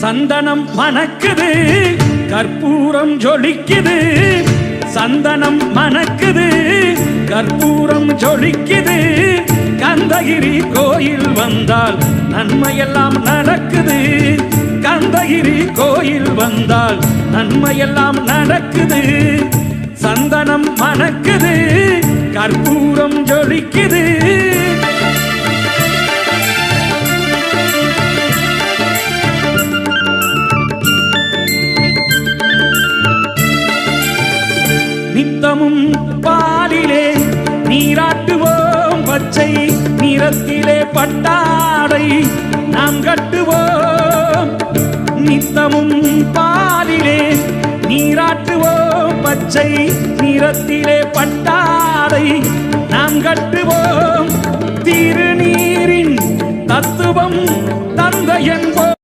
சந்தனம் மணக்குது கற்பூரம் ஜொலிக்குது சந்தனம் மணக்குது கற்பூரம் ஜொலிக்குது கந்தகிரி கோயில் வந்தால் நன்மையெல்லாம் நடக்குது கந்தகிரி கோயில் வந்தால் நன்மையெல்லாம் நடக்குது சந்தனம் மணக்குது கற்பூரம் ஜொலிக்குது நித்தமும் பாலிலே நீராட்டுவோம் பச்சை நிறத்திலே பட்டாடை நாம் கட்டுவோம் நித்தமும் பாலிலே நீராட்டுவோம் பச்சை நிறத்திலே பட்டாடை நாம் கட்டுவோம் திருநீரின் தத்துவம் தந்தை என்போம்